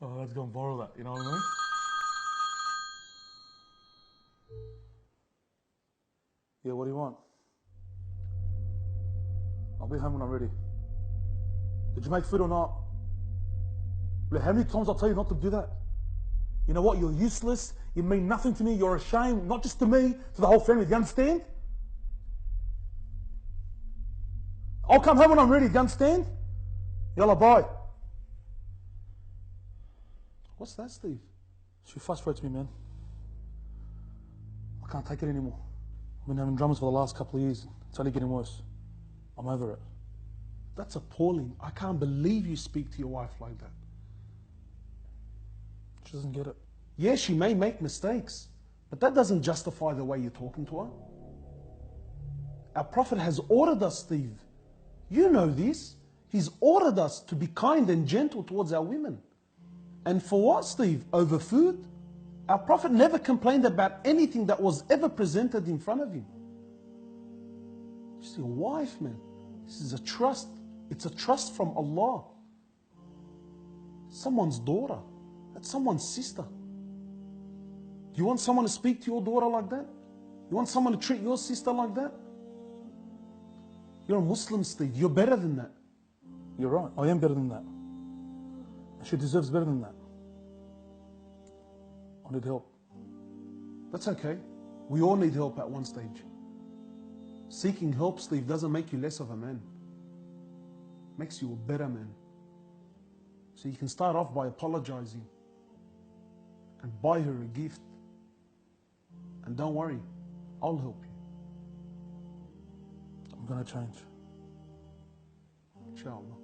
Oh, let's go and borrow that, you know what I mean? Yeah, what do you want? I'll be home when I'm ready. Did you make food or not? Look, how many times I'll tell you not to do that? You know what? You're useless. You mean nothing to me. You're a shame, not just to me, to the whole family. Do you understand? I'll come home when I'm ready. Do you understand? Yalla, bye. What's that, Steve? She frustrates me, man. I can't take it anymore. I've been having dramas for the last couple of years. It's only getting worse. I'm over it. That's appalling. I can't believe you speak to your wife like that. She doesn't get it. Yeah, she may make mistakes, but that doesn't justify the way you're talking to her. Our Prophet has ordered us, Steve. You know this. He's ordered us to be kind and gentle towards our women. And for what, Steve? Over food? Our Prophet never complained about anything that was ever presented in front of him. Just your wife, man. This is a trust. It's a trust from Allah. Someone's daughter. That's someone's sister. You want someone to speak to your daughter like that? You want someone to treat your sister like that? You're a Muslim, Steve. You're better than that. You're right. I am better than that. She deserves better than that. I need help. That's okay. We all need help at one stage. Seeking help, Steve, doesn't make you less of a man. Makes you a better man. So you can start off by apologizing and buy her a gift. And don't worry, I'll help you. I'm gonna change. Inshallah.